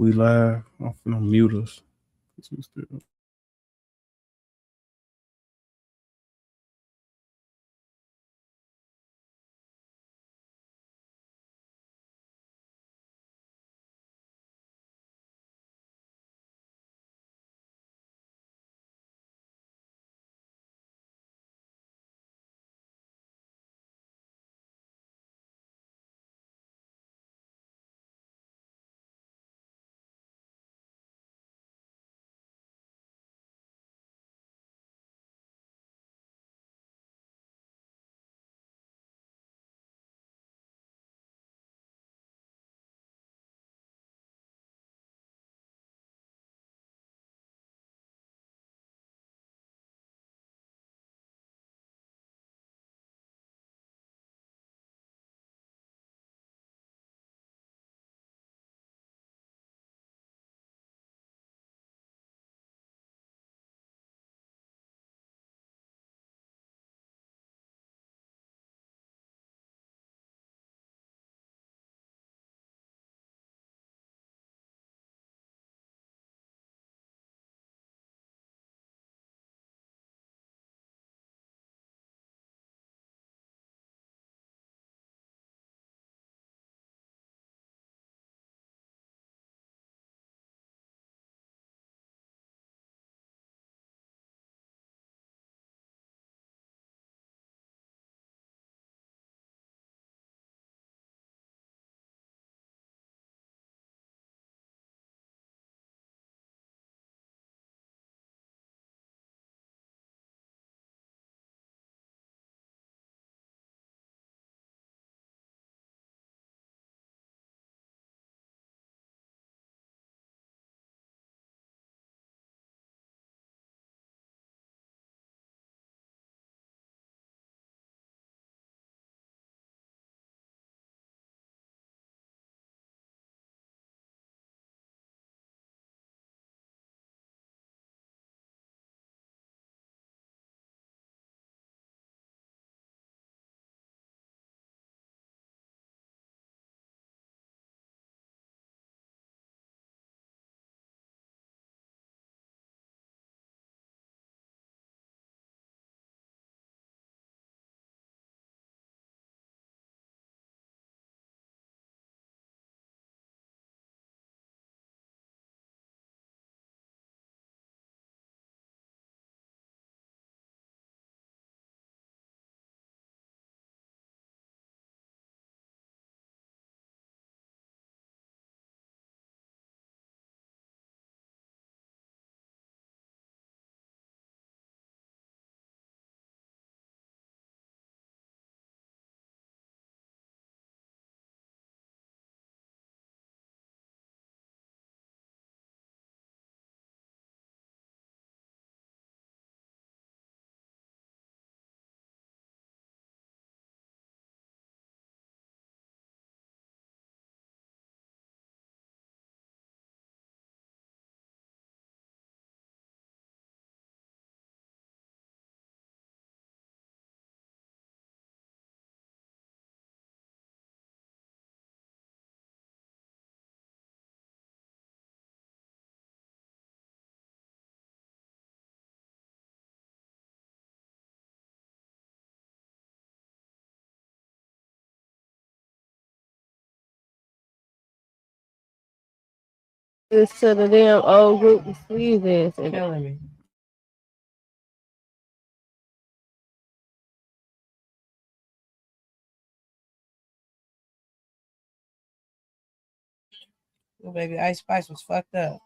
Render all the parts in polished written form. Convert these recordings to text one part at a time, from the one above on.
We live. I'm finna mute us. This to the damn old group of sleaze ass. Killing me. Oh, baby, Ice Spice was fucked up.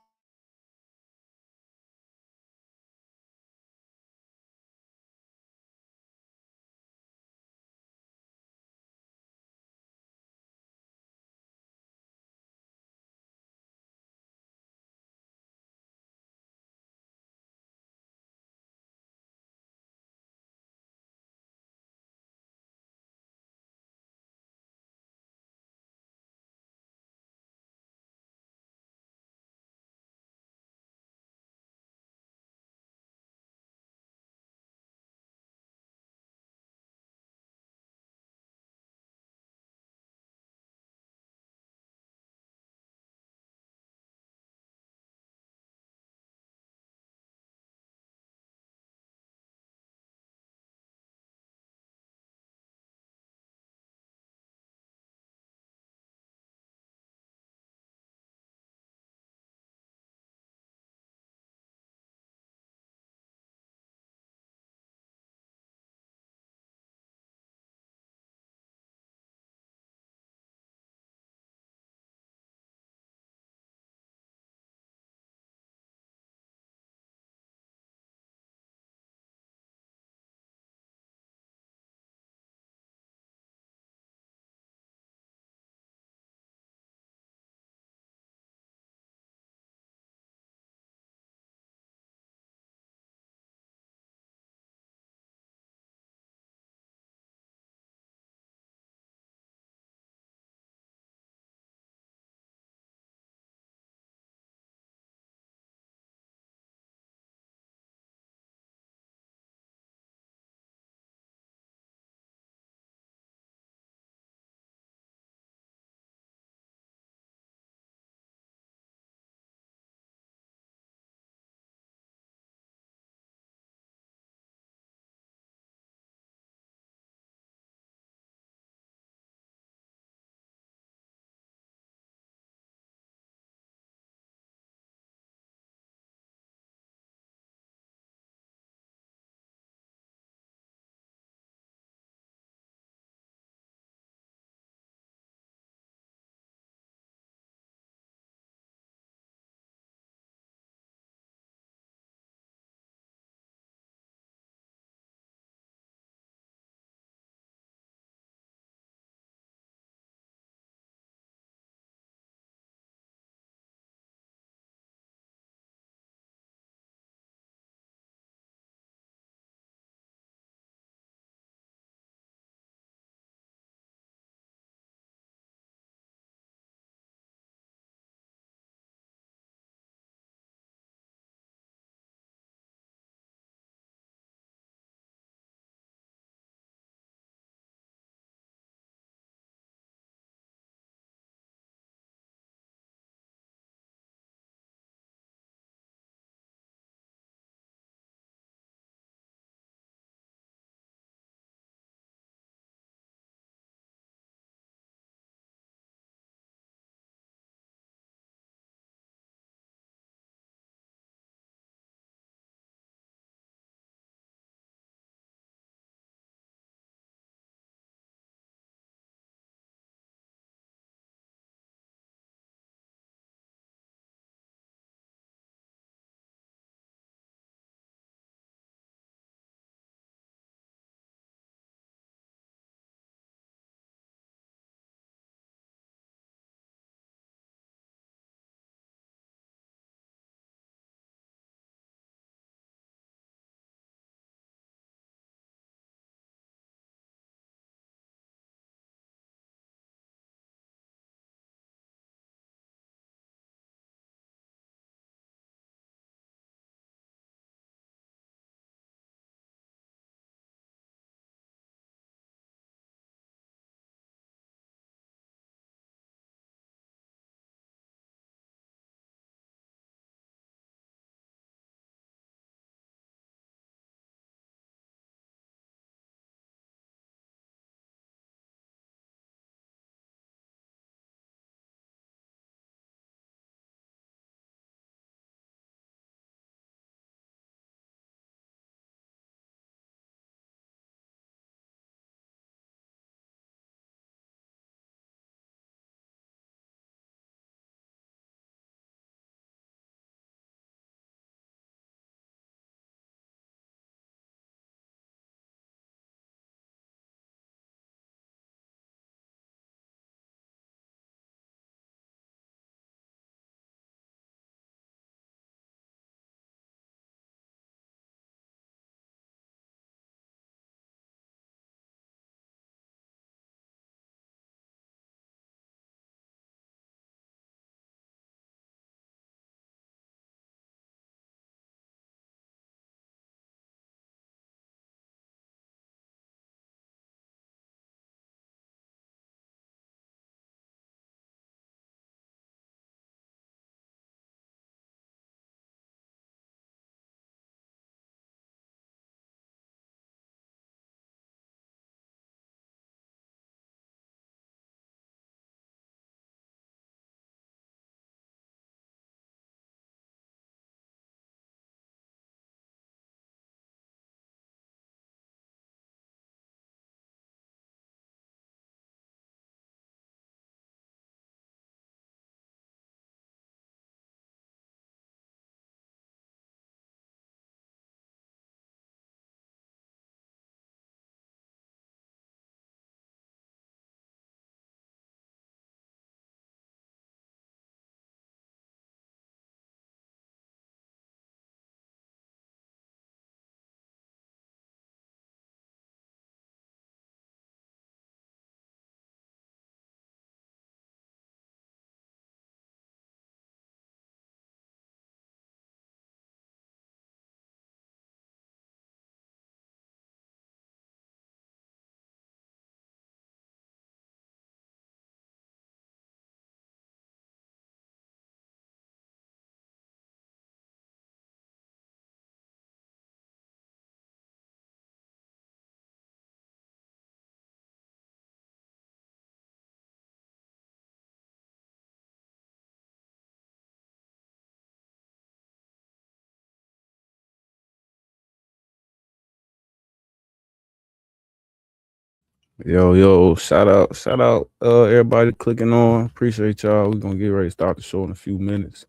Yo, shout out, everybody clicking on. Appreciate y'all. We're gonna get ready to start the show in a few minutes.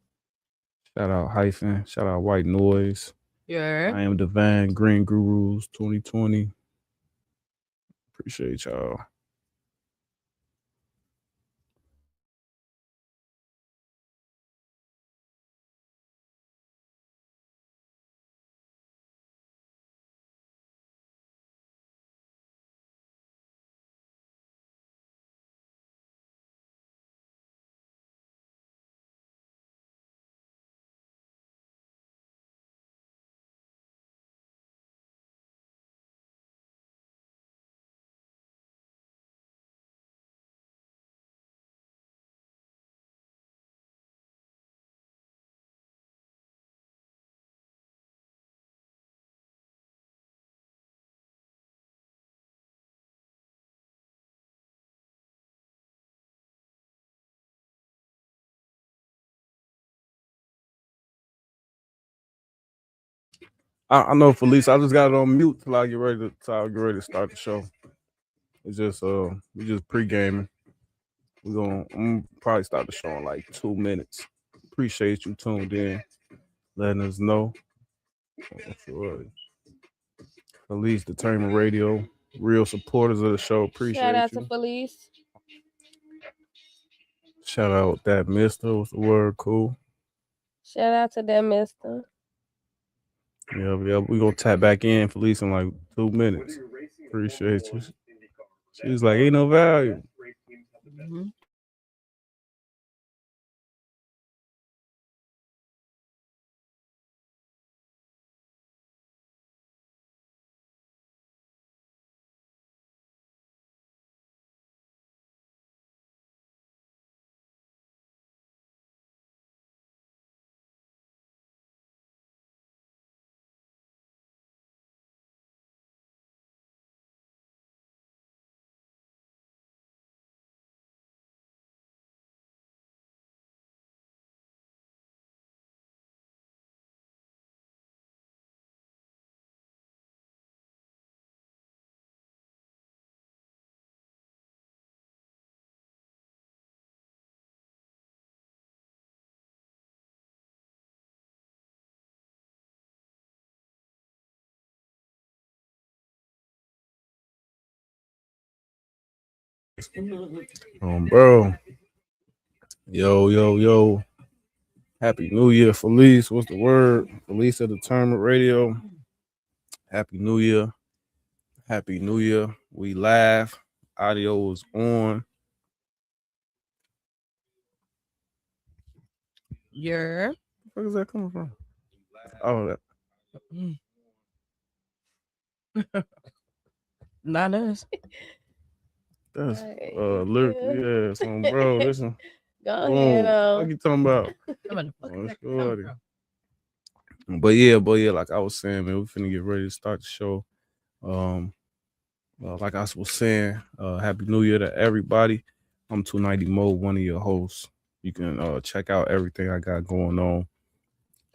Shout out Hyphen, shout out White Noise. Yeah. I am Divine Green Gurus 2020. Appreciate y'all. I know Felice, I just got it on mute till I get ready to start the show. It's just we just pre gaming. I'm gonna probably start the show in like 2 minutes. Appreciate you tuned in, letting us know. Sure. Felice Determined Radio, real supporters of the show. Shout Appreciate out to you. Felice. Shout out that Mister. What's the word? Cool. Shout out to that mister. Yeah. We gonna tap back in Felice in like 2 minutes. Appreciate you. She's like, ain't no value. Mm-hmm. Bro. Yo. Happy New Year, Felice. What's the word? Felice at Determined Radio. Happy New Year. Happy New Year. We live. Audio is on. Yeah. Where is that coming from? Oh, Not us. that's Right. lyrically, yeah. So, bro, listen. Go ahead. Boom. What you talking about? But yeah, like I was saying, man, we finna get ready to start the show. Like I was saying, Happy New Year to everybody. I'm 290 Mo, one of your hosts. You can check out everything I got going on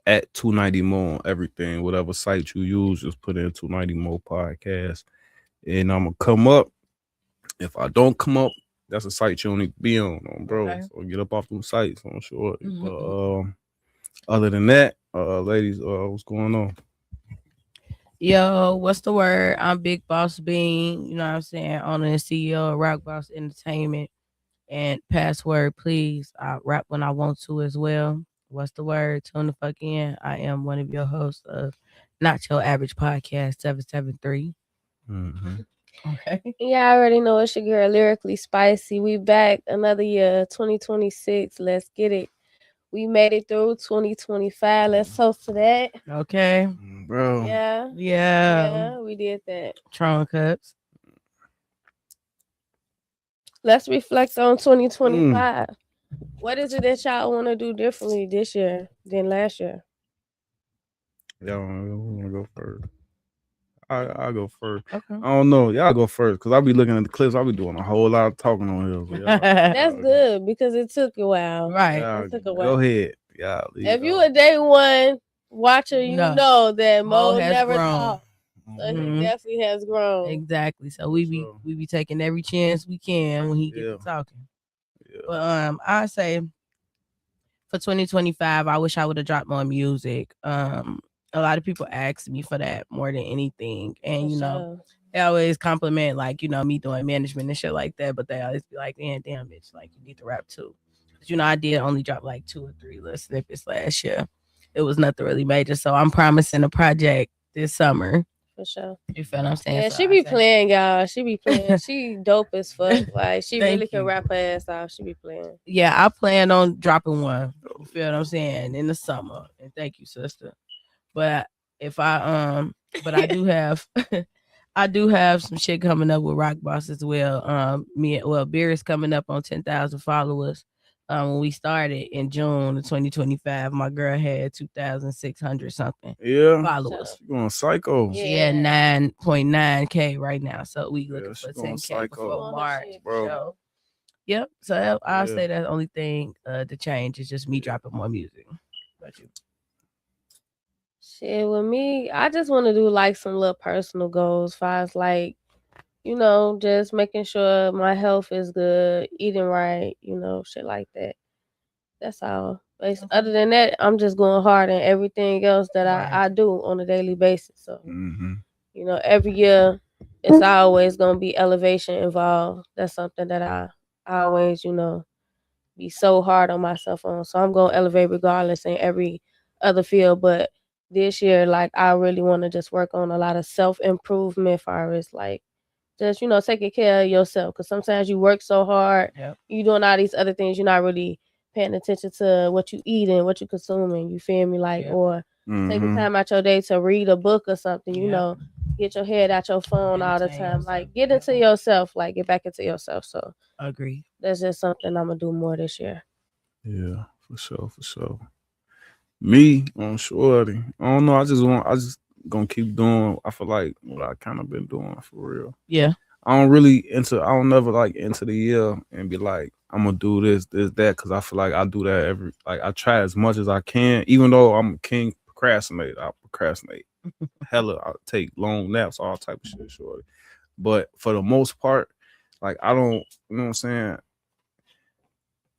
at 290 Mo on everything. Whatever site you use, just put in 290 Mo podcast. And I'm gonna come up. If I don't come up, that's a site you don't need to be on, bro. Okay. So get up off them sites, I'm sure. Mm-hmm. But other than that, ladies, what's going on? Yo, what's the word? I'm Big Boss Bean, you know what I'm saying, owner and CEO of Rock Boss Entertainment. And password, please. I rap when I want to as well. What's the word? Tune the fuck in. I am one of your hosts of Not Your Average Podcast 773. Mm-hmm. Okay. Yeah, I already know it's your girl, Lyrically Spicy. We back another year, 2026. Let's get it. We made it through 2025. Let's toast to that. Okay. Bro. Yeah. We did that. Tron Cups. Let's reflect on 2025. What is it that y'all want to do differently this year than last year? Y'all want to go first? I'll go first. Okay. I don't know. Y'all go first because I'll be looking at the clips. I'll be doing a whole lot of talking on here. That's good because it took a while. Right. It took a while. Go ahead. Yeah. If you a day one watcher, you know that Mo never talk. So he Mhm. definitely has grown. Exactly. So we Sure. be taking every chance we can when he get Yeah. to talking. Yeah. But I say for 2025, I wish I would have dropped more music. A lot of people ask me for that more than anything, and For you know, sure. they always compliment like me doing management and shit like that. But they always be like, "Man, damn bitch, like you need to rap too." Because I did only drop like 2 or 3 little snippets last year. It was nothing really major, so I'm promising a project this summer. For sure. You feel what I'm saying? Yeah, So she I be say, playing, y'all. She be playing. She dope as fuck. Like she really thank can you. rap her ass off. She be playing. Yeah, I plan on dropping one. You feel what I'm saying in the summer. And thank you, sister. But if I but I do have I do have some shit coming up with Rock Boss as well. Beer is coming up on 10,000 followers. When we started in June of 2025, my girl had 2,600 something Yeah. followers. She going psycho. Yeah. She had 9.9K right now, so we looking Yeah, for she going 10K psycho. before Doing her March. shit, Bro. So yep. So I'll Yeah. say that's the only thing to change is just me dropping more music. But you. Shit with me, I just want to do like some little personal goals. Far as like, just making sure my health is good, eating right, shit like that. That's all. Other than that, I'm just going hard in everything else that Right. I do on a daily basis. So, Mm-hmm. every year it's always gonna be elevation involved. That's something that I always, be so hard on myself on. So I'm gonna elevate regardless in every other field. But this year, like I really wanna just work on a lot of self improvement far as like just, taking care of yourself. Cause sometimes you work so hard, Yep. you doing all these other things, you're not really paying attention to what you eating, what you consuming, you feel me? Like Yep. or taking Mm-hmm. time out your day to read a book or something, Yep. get your head out your phone all the Entertain time. yourself. Like get into yourself, like get back into yourself. So Agree. that's just something I'm gonna do more this year. Yeah, for sure, for sure. Me on shorty. I don't know. I just gonna keep doing. I feel like what I kind of been doing for real. Yeah. I don't never like into the year and be like, I'm gonna do this, that, because I feel like I do that I try as much as I can, even though I'm a king procrastinator. I procrastinate. Hella, I take long naps, all type of shit, shorty. But for the most part, like I don't, you know what I'm saying?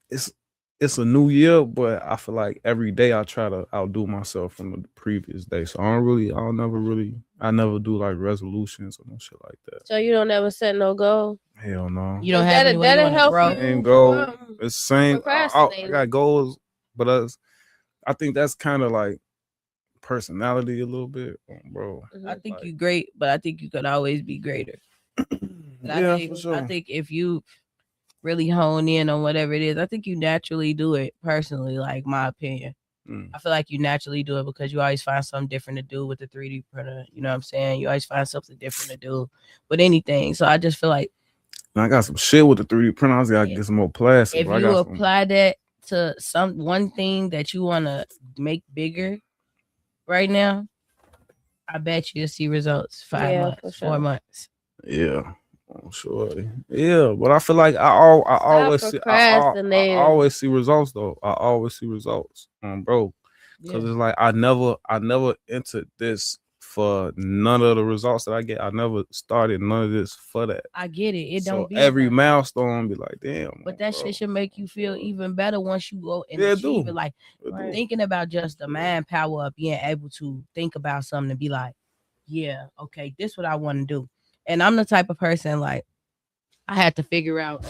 It's it's a new year, but I feel like every day I try to outdo myself from the previous day. So I never do like resolutions or no shit like that. So you don't ever set no goal. Hell no. You don't Cause have anywhere you that'll want to help grow. Same you goal. from It's same. I procrastinating. got goals, but I think that's kind of like personality a little bit, bro. I Mhm. think Like, you great, but I think you could always be greater. But yeah, for sure. I think if you really hone in on whatever it is, I think you naturally do it personally, like my opinion. Mm. I feel like you naturally do it because you always find something different to do with the 3D printer. You know what I'm saying? You always find something different to do with anything. So I just feel like And I got some shit with the 3D printer. I just gotta Yeah. get some more plastic. if But I you got some. apply that to one thing that you want to make bigger right now, I bet you'll see results 5 Yeah, for months, sure. 4 months. Yeah, oh, sure. Yeah, but I feel like I Stop always see I procrastinating. always see results though. I always see results, bro. Because Yeah. it's like I never entered this for none of the results that I get. I never started none of this for that. I get it. It So don't be every about milestone be like, damn. but that bro. shit should make you feel even better once you go and Yeah, it achieve do. it. Like It do. thinking about just the mind power of being able to think about something and be like, yeah, okay, this what I want to do. And I'm the type of person like I had to figure out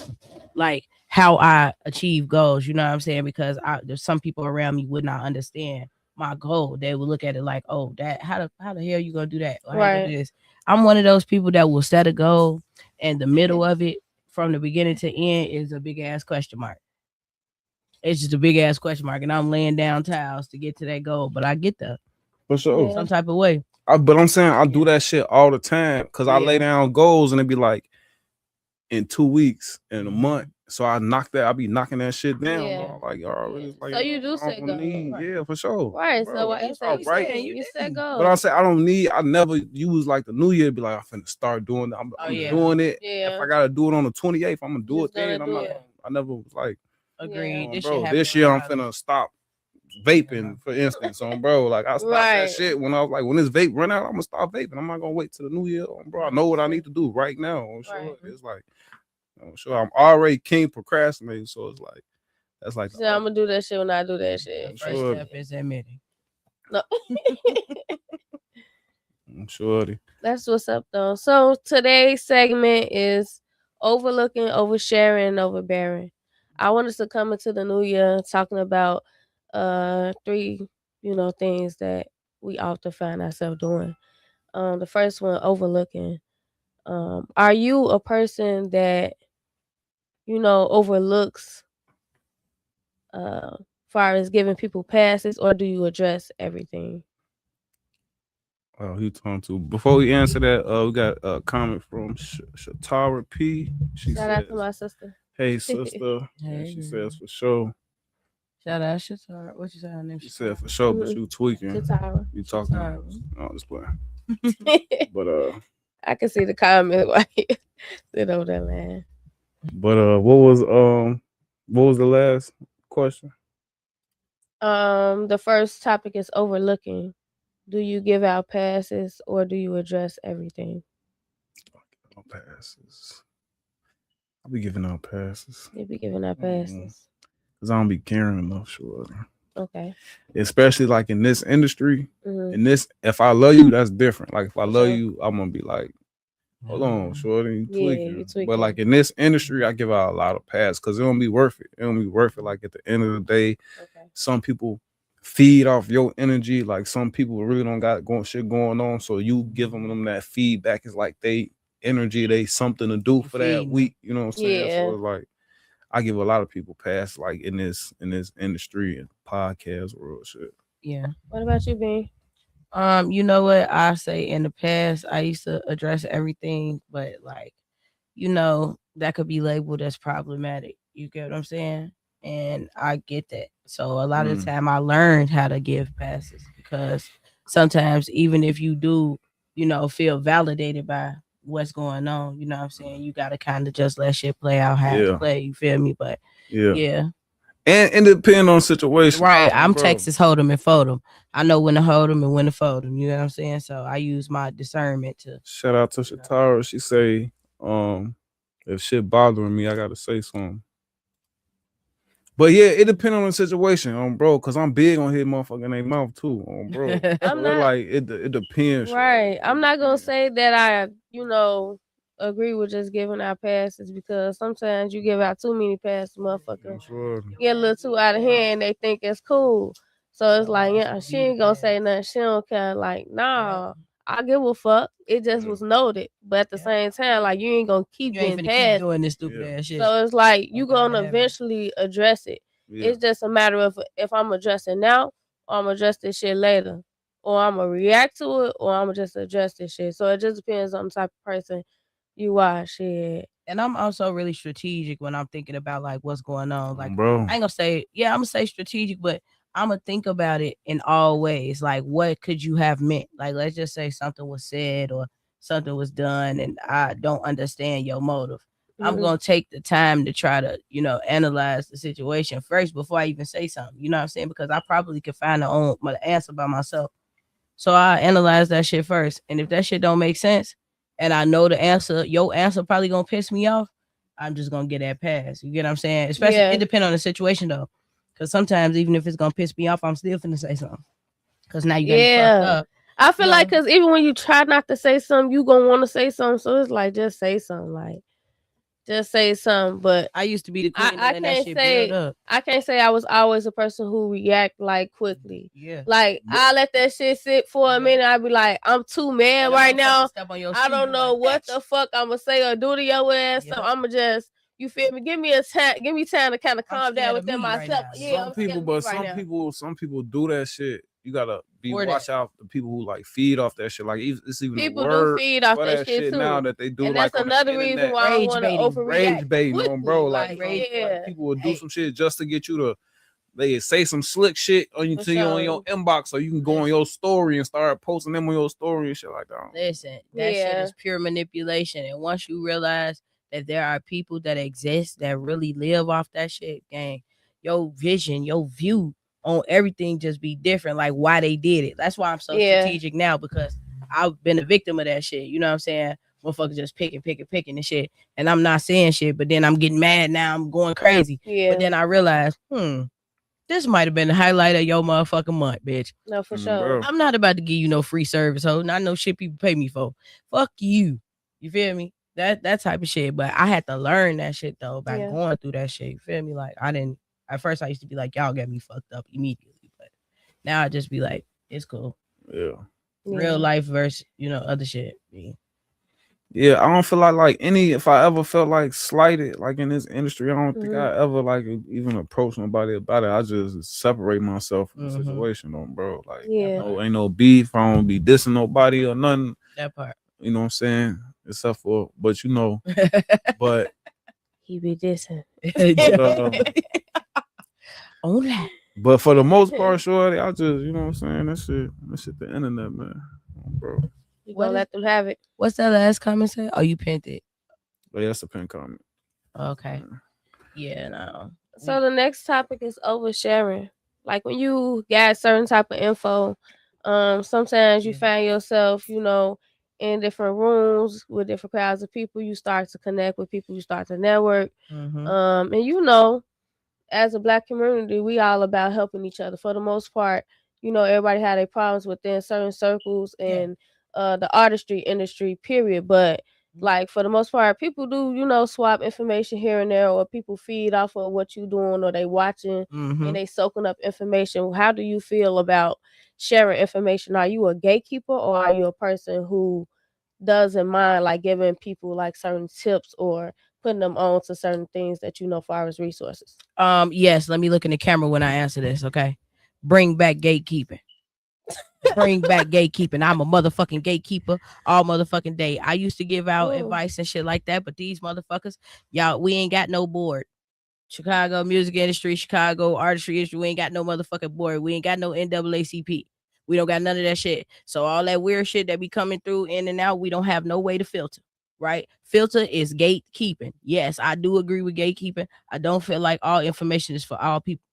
like how I achieve goals. You know what I'm saying? Because there's some people around me would not understand my goal. They would look at it like, oh, that how the hell you gonna do that? Or how you gonna do Right. this? I'm one of those people that will set a goal, and the middle of it, from the beginning to end, is a big ass question mark. It's just a big ass question mark, and I'm laying down tiles to get to that goal, but I get there For sure. Yeah. some type of way. But I'm saying I do Yeah. that shit all the time because I lay Yeah. down goals and it be like in 2 weeks, in a Mhm. month. So I be knocking that shit down. Yeah. Bro. Like, y'all really Yeah. like So you do I set don't goals. need, Right. yeah, for sure. Right. Bro, So why you That's say what all I'm you right. set saying. You set did. But I goals? say I never use like the new year be like, I'm finna start doing it. Oh I'm yeah. doing it. If Yeah. I gotta do it on the 28th, I'm gonna do Just it then. gonna I'm do not Yeah. it. I never was like, Yeah. Agreed. This shit bro, happened this year I'm regardless. finna stop vaping, for instance, on bro. Like I stopped that Right. shit when I was like, when this vape run out, I'm gonna stop vaping. I'm not gonna wait till the new year, bro. I know what I need to do right now. I'm sure Right. it's like, I'm sure I'm already king procrastinating, so it's like that's like So I'm gonna do that shit when I do that shit. I'm First sure. step is admitting. No. I'm sure. That's what's up though. So today's segment is overlooking, oversharing, and overbearing. I want us to come into the new year talking about three, things that we often find ourselves doing. The first one, overlooking. Are you a person that, overlooks far as giving people passes, or do you address everything? He talking to. Before we answer that, we got a comment from Shatara P. She Shout out says, to my sister. "Hey sister," and Hey, she girl. says for sure. Shout out Shatar. What you say her name? She said for sure, but Mhm. you tweaking. Shatara. You talking? Shatara. Oh, this playing. But I can see the comment while you sit over there, man. what was the last question? The first topic is overlooking. Do you give out passes or do you address everything? No passes. I'll be giving out passes. You be giving out passes. Cause I don't be caring enough, sure. Okay. Especially like in this industry. Mhm. In this, if I love you, that's different. Like if I For love sure. you, I'm gonna be like, hold on, shorty, you Yeah, tweaking. you tweaking. But like in this industry, I give out a lot of passes because it don't be worth it. It don't be worth it. Like at the end of the day, Okay. some people feed off your energy. Like some people really don't got shit going on. So you giving them that feedback. It's like they energy, they something to do for that feeding them. week. You know what I'm saying? Yeah. So it's like I give a lot of people pass like in this industry and podcast world shit. Yeah. What about you, Ben? You know what I say in the past, I used to address everything, but like, that could be labeled as problematic. You get what I'm saying? And I get that. So a lot of the time I learned how to give passes because sometimes even if you do, feel validated by what's going on, you know what I'm saying? You gotta kind of just let shit play out how it play, you feel me? But yeah. And it depends on the situation. Right. I'm bro. Texas Hold'em and Fold'em. I know when to hold them and when to fold them. You know what I'm saying? So I use my discernment to. Shout out to Shatara. She say, if shit bothering me, I gotta say something. But yeah, it depends on the situation, bro. Cause I'm big on hitting motherfucker in their mouth too, bro. I'm So not- like it depends. Right. I'm not gonna say that I, agree with just giving out passes because sometimes you give out too many passes, motherfucker. Get a little too out of hand, they think it's cool. So it's like, yeah, she ain't gonna say nothing. She don't care. Like, nah, I give a fuck. It just was noted. But at the same time, like, you ain't gonna keep You ain't getting finna keep passed. doing this stupid ass shit. So it's like you Okay, gonna whatever. eventually address it. Yeah. It's just a matter of if I'm addressing now or I'm address this shit later. Or I'm gonna react to it or I'm gonna just address this shit. So it just depends on the type of person you are, shit. And I'm also really strategic when I'm thinking about like what's going on. Like, bro. I ain't gonna say, I'm gonna say strategic, but I'm gonna think about it in all ways. Like, what could you have meant? Like, let's just say something was said or something was done, and I don't understand your motive. I'm gonna take the time to try to, analyze the situation first before I even say something. You know what I'm saying? Because I probably could find my answer by myself. So I analyze that shit first, and if that shit don't make sense, and I know the answer, your answer probably gonna piss me off, I'm just gonna get that pass. You get what I'm saying? Especially it depends on the situation though, because sometimes even if it's gonna piss me off, I'm still finna say something. Because now you got me fucked up. I feel like because even when you try not to say something, you gonna want to say something. So it's like just say something, like just say something. But I used to be the queen I of letting that can't shit say build up. I can't say I was always a person who react like quickly. Yeah. Like I let that shit sit for a minute. I be like, I'm too mad right now. I don't know what the fuck I'm gonna say or do to your ass. So I'ma just, you feel me? Give me time to kind of calm down within myself. Yeah, Some people do that shit. You gotta watch out the people who like feed off that shit. Like it's even people a word do feed off for that shit too. now that they do. And like that's on another the reason internet. why I want to overreact. Rage baiting on bro. Like people will do some shit just to get you to. They say some slick shit on you to you on your inbox, so you can go on your story and start posting them on your story and shit like that. Listen, that shit is pure manipulation. And once you realize that there are people that exist that really live off that shit, gang, your vision, your view on everything just be different, like why they did it. That's why I'm so strategic now, because I've been a victim of that shit. You know what I'm saying? Motherfuckers just picking and shit. And I'm not saying shit, but then I'm getting mad now. I'm going crazy. But then I realize, this might have been the highlight of your motherfucking month, bitch. No, for sure. I'm not about to give you no free service, ho. Not no shit people pay me for. Fuck you. You feel me? That type of shit. But I had to learn that shit though by going through that shit. You feel me? Like I didn't. At first, I used to be like, y'all get me fucked up immediately. But now I just be like, it's cool. Yeah. Real life versus other shit. Yeah, I don't feel like if I ever felt like slighted like in this industry, I don't think I ever like even approach nobody about it. I just separate myself from the situation, though, bro. Like, ain't no beef. I don't be dissing nobody or nothing. That part. You know what I'm saying? Except for, but but he be dissing. But for the most part, shorty, I just, you know what I'm saying? That shit the internet, man. Bro. You gonna let them have it. What's that last comment say? Oh, you pinned it. Oh, yeah, that's a pin comment. Okay. Yeah, no. So the next topic is oversharing. Like when you got certain type of info, sometimes you find yourself, in different rooms with different crowds of people. You start to connect with people. You start to network. And as a Black community, we all about helping each other. For the most part, everybody had their problems within certain circles and the artistry industry, period. But like for the most part, people do, swap information here and there, or people feed off of what you doing, or they watching and they soaking up information. How do you feel about sharing information? Are you a gatekeeper, or are you a person who doesn't mind like giving people like certain tips or putting them on to certain things that far as resources? Yes, let me look in the camera when I answer this, okay? Bring back gatekeeping. Bring back gatekeeping. I'm a motherfucking gatekeeper all motherfucking day. I used to give out advice and shit like that, but these motherfuckers, y'all, we ain't got no board. Chicago music industry, Chicago artistry industry, we ain't got no motherfucking board. We ain't got no NAACP. We don't got none of that shit. So all that weird shit that be coming through in and out, we don't have no way to filter. Right? Filter is gatekeeping. Yes, I do agree with gatekeeping. I don't feel like all information is for all people.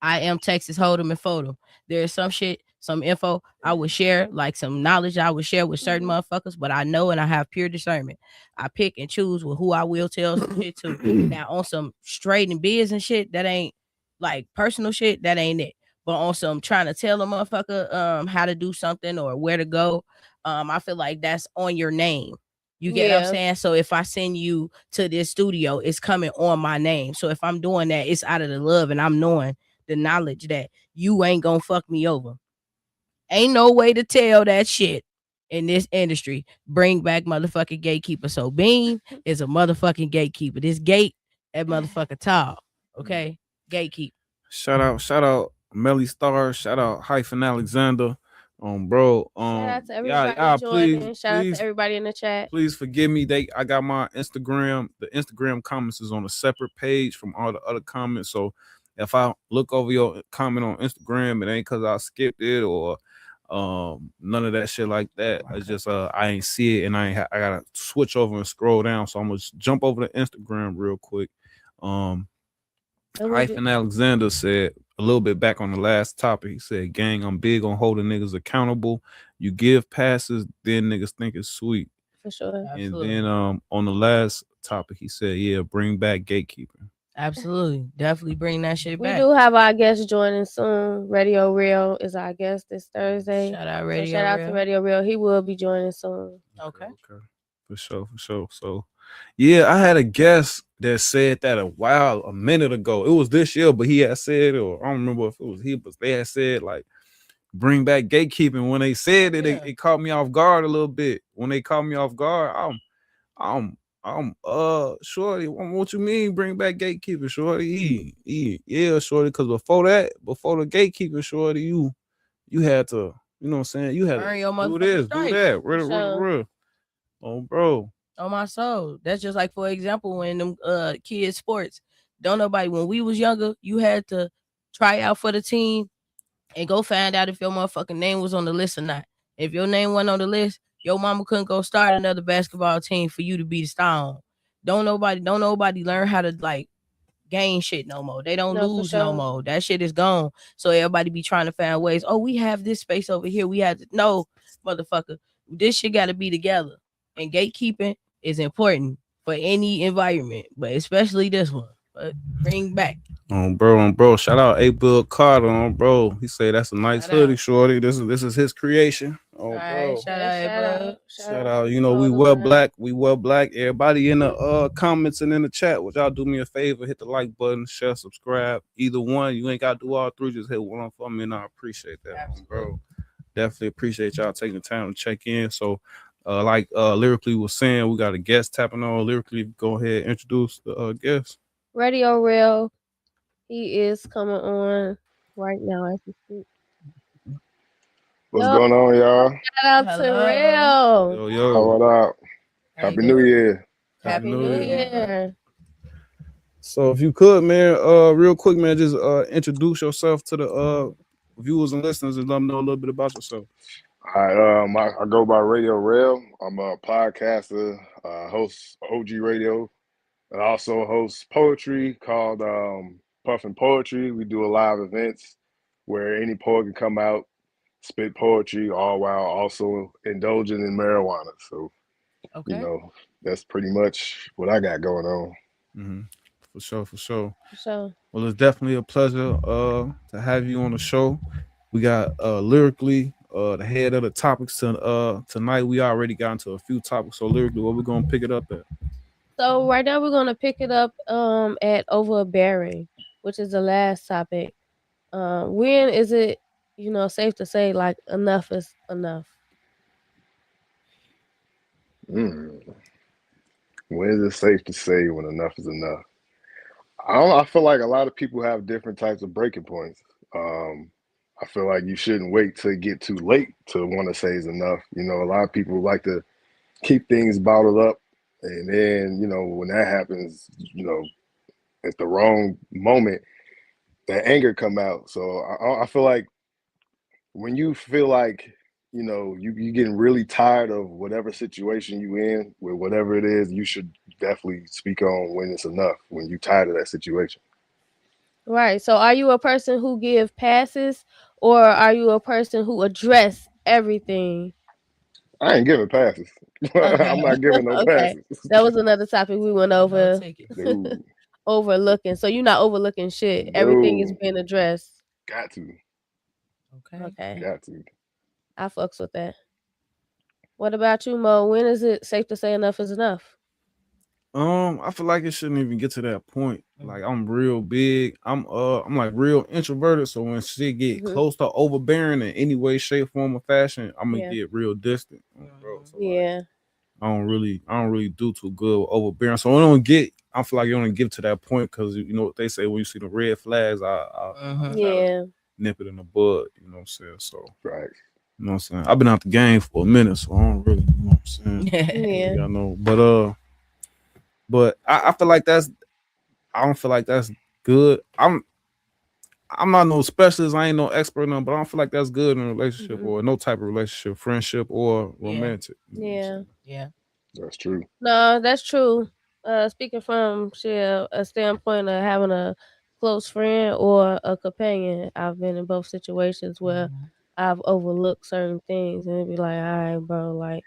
I am Texas Hold'em and Photo. There is some shit, some info I would share, like some knowledge I would share with certain motherfuckers, but I know and I have pure discernment. I pick and choose with who I will tell some shit to. Now on some straight and biz and shit, that ain't like personal shit, that ain't it. But on some trying to tell a motherfucker how to do something or where to go, I feel like that's on your name. You get what I'm saying? So if I send you to this studio, it's coming on my name. So if I'm doing that, it's out of the love and I'm knowing the knowledge that you ain't gonna fuck me over. Ain't no way to tell that shit in this industry. Bring back motherfucking gatekeeper. So Beam is a motherfucking gatekeeper. This gate, that motherfucker tall. Okay? Gatekeeper. Shout out Melly Star. Shout out Hyphen Alexander. Bro. Shout out to everybody joining. Shout out to everybody in the chat. Please forgive me. I got my Instagram. The Instagram comments is on a separate page from all the other comments. So if I look over your comment on Instagram, it ain't because I skipped it or none of that shit like that. It's just I ain't see it and I gotta switch over and scroll down. So I'm gonna jump over to Instagram real quick. Hyphen Alexander said a little bit back on the last topic. He said, "Gang, I'm big on holding niggas accountable. You give passes, then niggas think it's sweet." For sure. Absolutely. And then on the last topic, he said, "Yeah, bring back gatekeeping." Absolutely. Definitely bring that shit back. We do have our guest joining soon. Radio Real is our guest this Thursday. Shout out Radio Real. Shout out to Radio Real. He will be joining soon. Okay. For sure. So yeah, I had a guest that said that a minute ago. It was this year, but he had said, or I don't remember if it was he, but they had said like bring back gatekeeping. When they said it, it caught me off guard a little bit. When they caught me off guard, I'm shorty, what you mean bring back gatekeeping, shorty? Yeah, shorty, because before the gatekeeping, shorty, you had to, you know what I'm saying? You had to do this, do that. Real. Oh, bro. On my soul. That's just like, for example, when them kids sports, when we was younger, you had to try out for the team and go find out if your motherfucking name was on the list or not. If your name wasn't on the list, your mama couldn't go start another basketball team for you to be the star on. Don't nobody learn how to like gain shit no more. They don't No, for lose no sure. more. That shit is gone. So everybody be trying to find ways. Oh, we have this space over here. We have no, motherfucker. This shit got to be together. And gatekeeping is important for any environment, but especially this one. But bring back. On bro. Shout out A Bill Carter on bro. He say that's a nice Shout hoodie, out. shorty. This is his creation. All Oh right, bro. shout Yeah, out, shout bro. out. Shout out. To You know, we Carter, well man. black. We well black. Everybody in the comments and in the chat, would y'all do me a favor? Hit the like button, share, subscribe. Either one. You ain't gotta do all three, just hit one for me, and I appreciate that, bro. Definitely appreciate y'all taking the time to check in. So like Lyrically was saying, we got a guest tapping on. Lyrically, go ahead, introduce the guest. Radio Real. He is coming on right now as we speak. What's Yo, going on, y'all? shout out to Hello. Real. Yo, How yo. what up? How you Happy New doing? Year. Happy Happy New New Year. Year. So if you could, man, real quick, man, just introduce yourself to the viewers and listeners and let them know a little bit about yourself. I go by Radio Rail. I'm a podcaster, host OG Radio, and also host poetry called Puffin Poetry. We do a live events where any poet can come out, spit poetry, all while also indulging in marijuana. So, you Okay. know, that's pretty much what I got going on. Mm-hmm. For sure, for sure. So Well, it's definitely a pleasure to have you on the show. We got Lyrically, the head of the topics tonight. We already got into a few topics, so Lyrically, what we're gonna pick it up at? so right now we're gonna pick it up at Overbearing, which is the last topic. When is it, safe to say like enough is enough? Mm. When is it safe to say when enough is enough? I feel like a lot of people have different types of breaking points. Um, I feel like you shouldn't wait till it get too late to want to say is enough. You know, a lot of people like to keep things bottled up, and then when that happens, at the wrong moment, that anger come out. So I feel like when you feel like you getting really tired of whatever situation you in with whatever it is, you should definitely speak on when it's enough, when you tired of that situation. Right. So are you a person who give passes, or are you a person who address everything? I ain't giving passes. Okay. I'm not giving no Okay. passes. That was another topic we went No over. tickets. Dude, Overlooking. So you're not overlooking shit. Everything is no, being addressed. got to, Okay. Okay. got to. I fucks with that. What about you, Mo? When is it safe to say enough is enough? I feel like it shouldn't even get to that point. Like I'm real big. I'm like real introverted. So when shit get Hmm. close to overbearing in any way, shape, form, or fashion, I'm gonna Yeah. get real distant, bro. So like Yeah. I don't really do too good with overbearing. So I feel like you only get to that point because you know what they say when you see the red flags, I try to Yeah. nip it in the bud. You know what I'm saying? So Right. you know what I'm saying. I've been out the game for a minute, so I don't really, you know what I'm saying. Yeah. Y'all know, but I feel like I don't feel like that's good. I'm not no specialist. I ain't no expert on, but I don't feel like that's good in a relationship Mhm. or no type of relationship, friendship or romantic. You know what I'm Yeah. saying? Yeah. That's true. No, that's true. Speaking from shit, a standpoint of having a close friend or a companion, I've been in both situations where I've overlooked certain things and it'd be like, all right, bro, like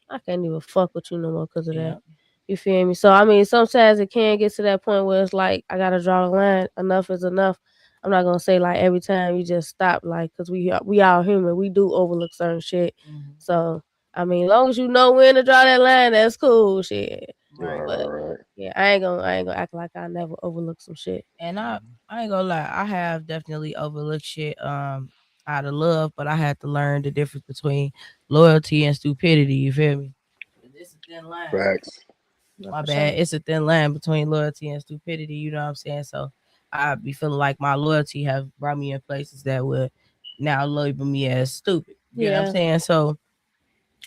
I can't even fuck with you no more because of that. Yeah. You feel me? So I mean, sometimes it can get to that point where it's like I gotta draw the line. Enough is enough. I'm not gonna say like every time you just stop, like, cause we all human. We do overlook certain shit. So I mean, as long as you know when to draw that line, that's cool. Shit. Right. Right, But right, right. yeah, I ain't gonna act like I never overlook some shit. And I ain't gonna lie, I have definitely overlooked shit out of love, but I had to learn the difference between loyalty and stupidity. You feel me? It's a thin line. Facts. No, My for bad. sure. It's a thin line between loyalty and stupidity. You know what I'm saying? So I be feeling like my loyalty have brought me in places that would now label me as stupid. You know what I'm Yeah. saying? So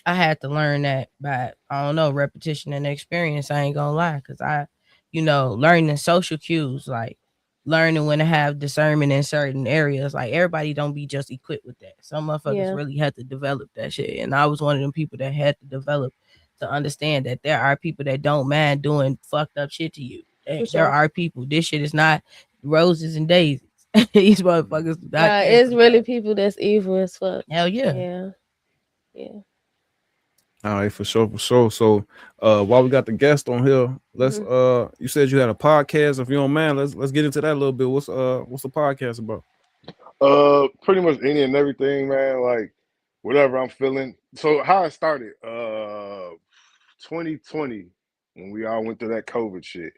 I had to learn that by I don't know repetition and experience. I ain't gonna lie, because learning social cues, like learning when to have discernment in certain areas. Like everybody don't be just equipped with that. Some motherfuckers Yeah. really had to develop that shit, and I was one of them people that had to develop to understand that there are people that don't mind doing fucked up shit to you. For There sure. are people. This shit is not roses and daisies. These motherfuckers do not Nah, care it's really sometimes. people that's evil as fuck. Hell yeah. Yeah. Yeah. All right, for sure, for sure. So, while we got the guest on here, let's Mhm. you said you had a podcast. If you don't mind, let's get into that a little bit. What's the podcast about? Pretty much any and everything, man. Like whatever I'm feeling. So how it started, 2020, when we all went through that COVID shit.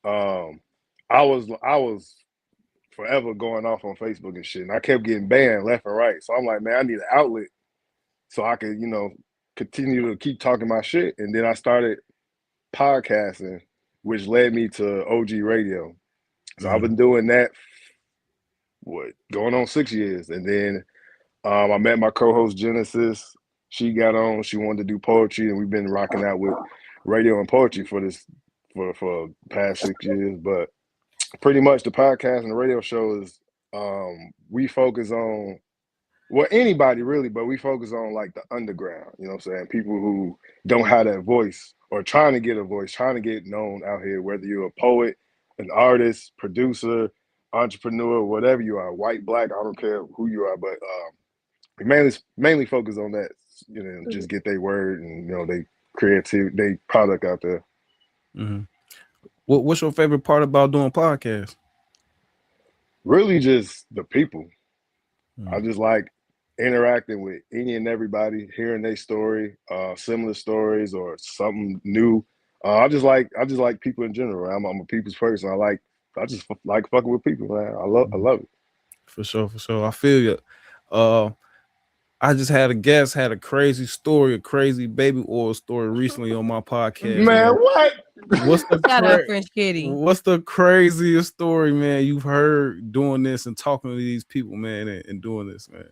Um, I was forever going off on Facebook and shit, and I kept getting banned left and right. So I'm like, man, I need an outlet so I could, continue to keep talking my shit. And then I started podcasting, which led me to OG Radio. So I've Mhm. been doing that, what, going on 6 years. And then I met my co-host Genesis. She got on. She wanted to do poetry, and we've been rocking out with radio and poetry for past 6 years. But pretty much the podcast and the radio show is we focus on, well, anybody really, but we focus on like the underground. You know what I'm saying? People who don't have that voice or trying to get a voice, trying to get known out here. Whether you're a poet, an artist, producer, entrepreneur, whatever you are, white, black, I don't care who you are, but we mainly focus on that, Mhm. just get their word and they creative, they product out there. Mhm. What's your favorite part about doing podcasts? Really, just the people. I Mhm. just like interacting with any and everybody, hearing their story, similar stories or something new. I just like people in general. I'm a people's person. I just like fucking with people, man. I Mhm. love it. For sure, for sure. I feel you. Uh, I just had a guest had a crazy story, a crazy baby oil story recently on my podcast, Man, man. what? What's the Shout out French Kitty. what's the craziest story, man, you've heard doing this and talking to these people, man, and doing this, man?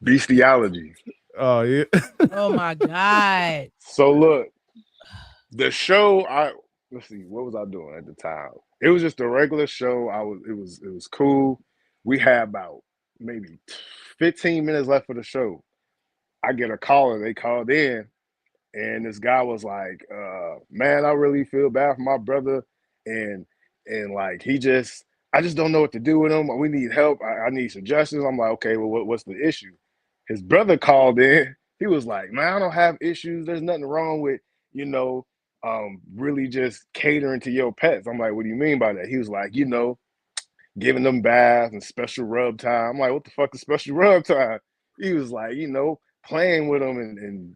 Bestiality. Oh yeah. Oh my God. So look, the show, I let's see, what was I doing at the time? It was just a regular show. It was cool. We had about maybe 15 minutes left for the show. I get a call and they called in, and this guy was like, man, I really feel bad for my brother, and like I just don't know what to do with him. We need help. I need suggestions. I'm like, okay, well, what's the issue? His brother called in. He was like, man, I don't have issues. There's nothing wrong with, you know, really just catering to your pets. I'm like, what do you mean by that? He was like, giving them baths and special rub time. I'm like, what the fuck is special rub time? He was like, playing with them and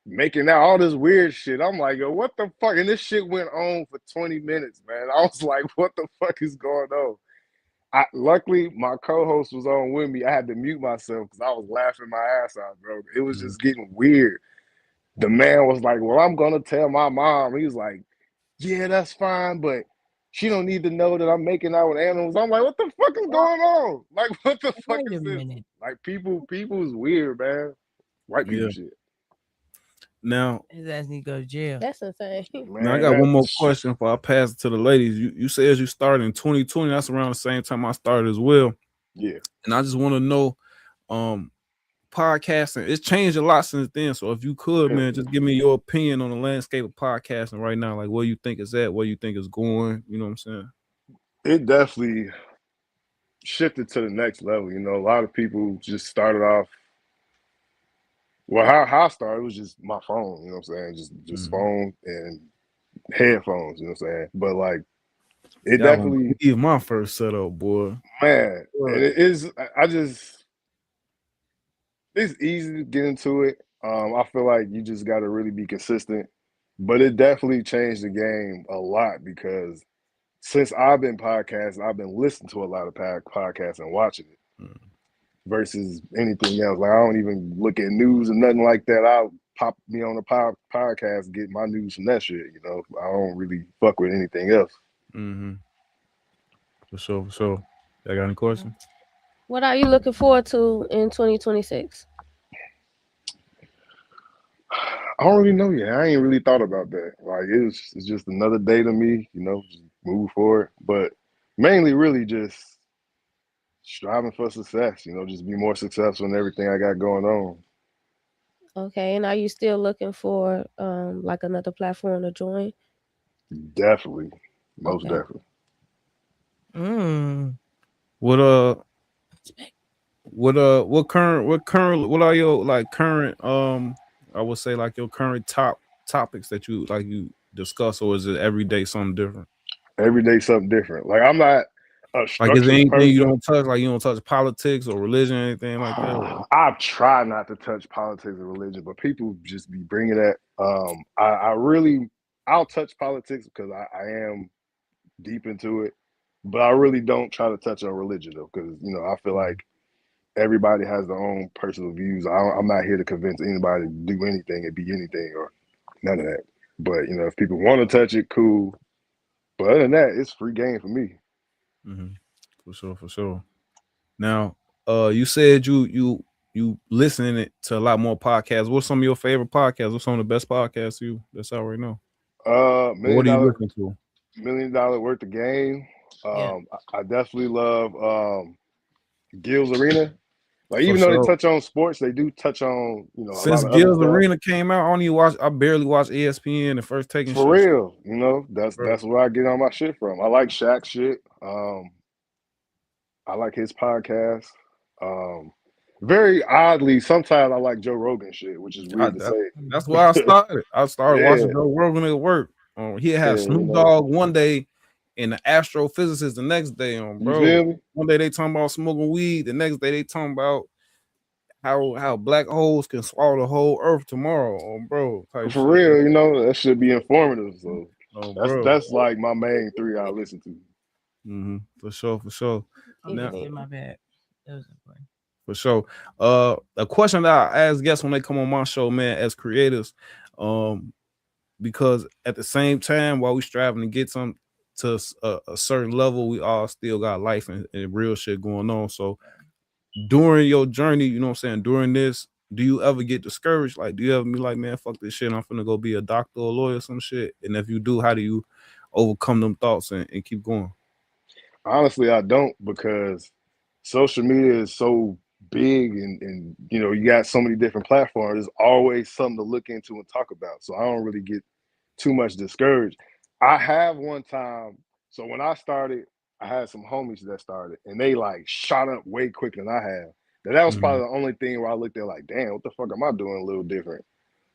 making out all this weird shit. I'm like, yo, what the fuck? And this shit went on for 20 minutes, man. I was like, what the fuck is going on? Luckily my co-host was on with me. I had to mute myself because I was laughing my ass out, bro. It was Mhm. just getting weird. The man was like, well, I'm gonna tell my mom. He was like, yeah, that's fine, but she don't need to know that I'm making out with animals. I'm like, what the fuck is going on? Like, what the fuck Wait a is this? minute. Like, people is weird, man. White people Yeah. shit. Now, His ass need to go to jail. That's insane. I Man, got one that more question before I pass it to the ladies. You said you started in 2020. That's around the same time I started as well. yeah. And I just want to know, um, podcasting, it's changed a lot since then. So if you could, Hell man, yeah. just give me your opinion on the landscape of podcasting right now. Like where you think it's at, where you think it's going. You know what I'm saying? It definitely shifted to the next level. A lot of people just started off. Well, how I started was just my phone. You know what I'm saying? Just Mhm. phone and headphones. You know what I'm saying? But like, it Y'all won't definitely, believe my first setup, boy. man. And What? it is. I just, it's easy to get into it. I feel like you just got to really be consistent. But it definitely changed the game a lot because since I've been podcasting, I've been listening to a lot of podcasts and watching it Mm. versus anything else. Like I don't even look at news or nothing like that. I'll pop me on a podcast, get my news from that shit. I don't really fuck with anything else. Mm-hmm. For sure, for sure. Y'all got any questions? What are you looking forward to in 2026? I don't really know yet. I ain't really thought about that. Like it's just another day to me. Just move forward. But mainly, really, just striving for success. Just be more successful in everything I got going on. Okay, and are you still looking for like another platform to join? Definitely. Most Okay. definitely. Mm. What what are your like current I would say like your current top topics that you like you discuss, or is it every day something different? Every day something different. Like I'm not a Like, is there structured anything you person. don't touch? Like, you don't touch politics or religion, anything like that? Or? I try not to touch politics and religion, but people just be bringing that. I really, I'll touch politics because I am deep into it, but I really don't try to touch on religion though, because I feel Mhm. like everybody has their own personal views. I'm not here to convince anybody to do anything and be anything or none of that. But if people want to touch it, cool. But other than that, it's free game for me. Mhm. For sure, for sure. Now, you said you listening to a lot more podcasts. What's some of your favorite podcasts? What's some of the best podcasts you that's out right now? Or what Million do you dollar, listen to? $1 million worth of game. Yeah. I definitely love Gil's Arena. Like For even though they sure. touch on sports, they do touch on a lot Since of other Gil's stuff. Arena came out, I barely watch ESPN and first taking For shit. real, Bro. that's where I get all my shit from. I like Shaq shit. I like his podcast. Um, very oddly, sometimes I like Joe Rogan shit, which is I, weird to that, say. that's why I started. I started watching Yeah, Joe Rogan at work. He yeah, had Snoop Dogg one day and the astrophysicist the next day. you Bro. feel me? One day they talking about smoking weed. The next day they talking about how black holes can swallow the whole earth tomorrow. Bro, type For shit. real, that should be informative. So that's Bro. that's like my main three I listen to. For sure, for sure. Oh, Now, that's in my bad. That was important. for sure. A question that I ask guests when they come on my show, man, as creators, because at the same time, while we striving to get some to a certain level, we all still got life and real shit going on. So during your journey, you know what I'm saying, during this, do you ever get discouraged? Like, do you ever be like, man, fuck this shit, I'm finna go be a doctor or a lawyer or some shit? And if you do, how do you overcome them thoughts and keep going? Honestly, I don't, because social media is so big, and you got so many different platforms. There's always something to look into and talk about. So I don't really get too much discouraged. I have one time. So when I started, I had some homies that started, and they like shot up way quicker than I have. That was Mhm. probably the only thing where I looked at like, damn, what the fuck am I doing a little different?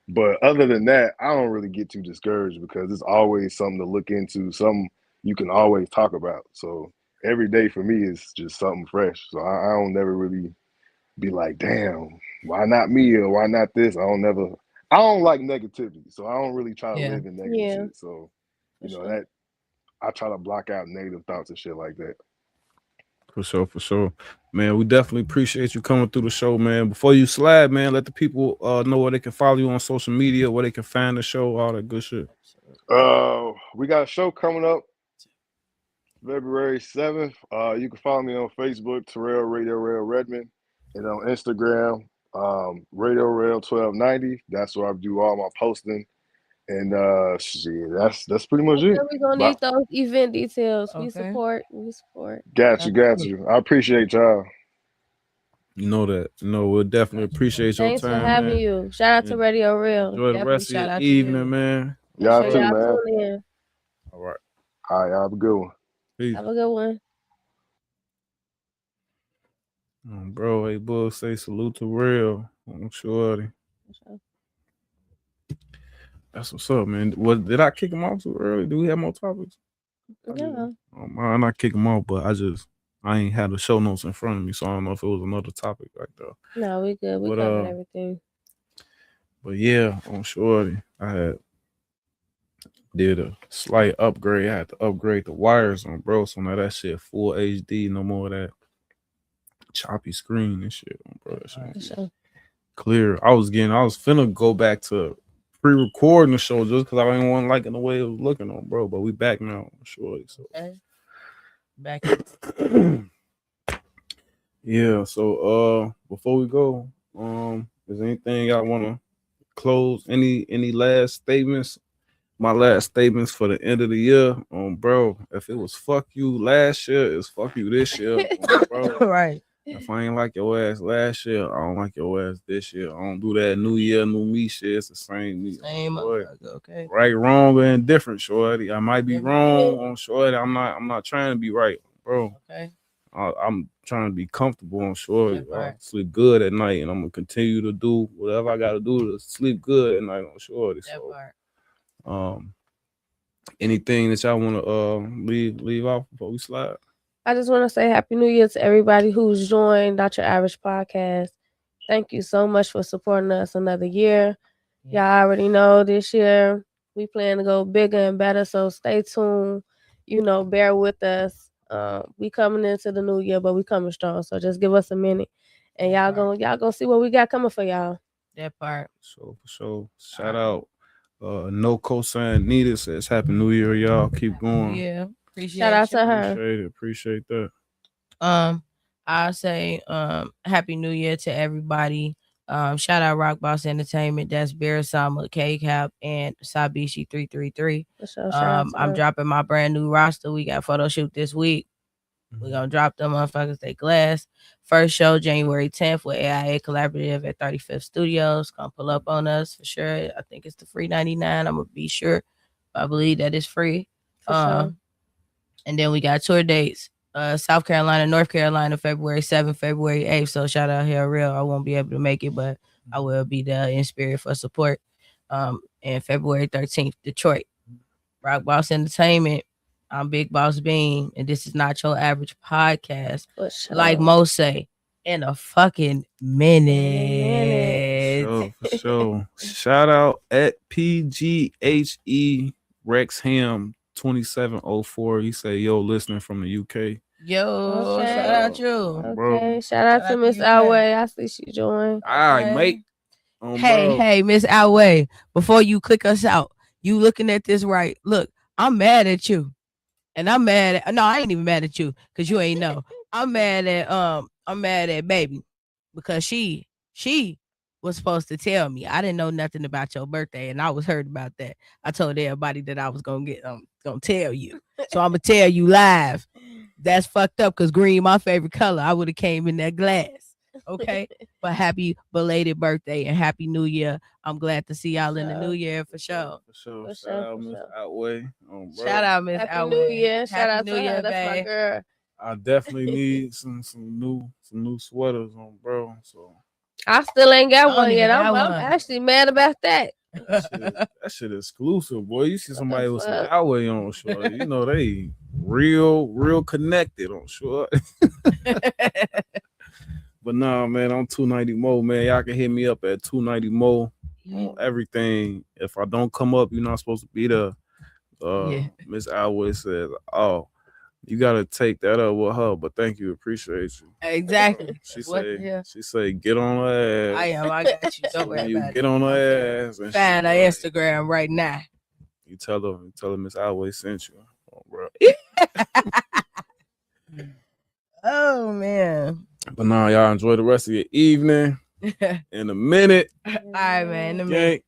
But other than that, I don't really get too discouraged because it's always something to look into, something you can always talk about. So every day for me is just something fresh. So I don't never really be like, damn, why not me, or why not this? I don't like negativity. So I don't really try to Yeah. live in negative Yeah, shit. So, for sure. that I try to block out negative thoughts and shit like that. For sure, for sure. Man, we definitely appreciate you coming through the show, man. Before you slide, man, let the people know where they can follow you on social media, where they can find the show, all that good shit. We got a show coming up February 7th. You can follow me on Facebook, Terrell Radio Rail Redmond, and on Instagram, Radio Rail 1290. That's where I do all my posting. And shit, that's pretty much it. We're gonna But need those event details. We Okay. support. We support. got Absolutely. you. I appreciate y'all. You know that. No, we'll definitely appreciate your Thanks for time, having man. you. Shout out to And Radio Real. enjoy the Definitely rest of your shout out to evening, you. man. Make Y'all sure too, y'all man. tune in. All right. All right, y'all have a good one. Peace. Have a good one. Bro, hey, Bull, say salute to real. I'm sure. For sure. That's what's up, man. What did I kick him off too early? Do we have more topics? No, I not kick him off, but I ain't had the show notes in front of me, so I don't know if it was another topic like that. no, we good. We But covered everything. but yeah, on shorty, I had did a slight upgrade. I had to upgrade the wires on, bro. So now that shit full HD, no more of that choppy screen and shit, bro. That shit For sure. clear. I was finna go back to pre-recording the show just because I didn't want liking the way it was looking on, bro. But we back now, shorty. So Okay. Back. yeah. So before we go, is there anything y'all wanna close? Any last statements? My last statements for the end of the year, bro. If it was fuck you last year, it's fuck you this year, bro. Right. If I ain't like your ass last year, I don't like your ass this year. I don't do that New Year, new me shit. It's the same me. Same Shorty. motherfucker, okay. Right, wrong, and different, shorty. I might be Yeah. wrong on shorty. I'm not trying to be right, bro. Okay. I'm trying to be comfortable on shorty. That part. Sleep good at night, and I'm gonna continue to do whatever I gotta do to sleep good at night on shorty. That So, part. anything that y'all wanna leave off before we slide? I just want to say Happy New Year to everybody who's joined Not Your Average Podcast. Thank you so much for supporting us another year. Y'all already know this year we plan to go bigger and better, so stay tuned. You know, bear with us. We coming into the new year, but we coming strong. So just give us a minute, and y'all gonna see what we got coming for y'all. That part. So for sure. Shout out. No cosign needed. Says Happy New Year, y'all. Keep going. Yeah. Appreciate Shout out you. to her. Appreciate that. I say Happy New Year to everybody. Shout out Rock Boss Entertainment. That's Bear Sama, K Cap, and Sabishi 333. Sure, I'm dropping my brand new roster. We got photo shoot this week. We're gonna drop them motherfuckers they glass. First show January 10th with AIA Collaborative at 35th Studios. Come pull up on us for sure. I think it's the free 99. I'm gonna be sure. I believe that is free. For sure. And then we got tour dates. South Carolina, North Carolina, February 7th, February 8th. So shout out here real. I won't be able to make it, but I will be there in spirit for support. And February 13th, Detroit. Rock Boss Entertainment. I'm Big Boss Bean, and this is Not Your Average Podcast. Sure. Like Mo say, in a fucking minute. For sure. Shout out at PGHE Rexham 2704. He say, yo, listening from the UK. Yo, Okay. shout out you. Okay, bro. shout out to Miss Alway. I see she joined. All right, mate. Hey, Miss Alway, before you click us out, you looking at this right. Look, I'm mad at you. And I'm mad at I ain't even mad at you because you ain't know. I'm mad at baby because she was supposed to tell me. I didn't know nothing about your birthday, and I was hurt about that. I told everybody that I was gonna tell you. So I'm gonna tell you live. That's fucked up because green my favorite color. I would have came in that glass. Okay. But happy belated birthday and happy new year. I'm glad to see y'all in the new year for sure. For sure. Shout out Miss Outway. Shout out Miss Outway. Happy New Year. Shout out New to Year, her. That's my girl. I definitely need some new sweaters on, bro. So I still ain't got one yet. I'm actually mad about that. That shit exclusive, boy. You see somebody with some Outway on, sure. You know they real connected on, sure. But nah, man, I'm 290 Mo, man. Y'all can hit me up at 290 Mo on everything. If I don't come up, you're not supposed to be there. Miss Alway says, "Oh, you gotta take that up with her." But thank you, appreciate you. Exactly. She say, get on her ass. I got you. Don't worry about it. Get on her ass and find her Instagram right now. You tell her Miss Alway sent you, bro. Oh man. But now y'all enjoy the rest of your evening. In a minute. All right, man. In a minute. Gang.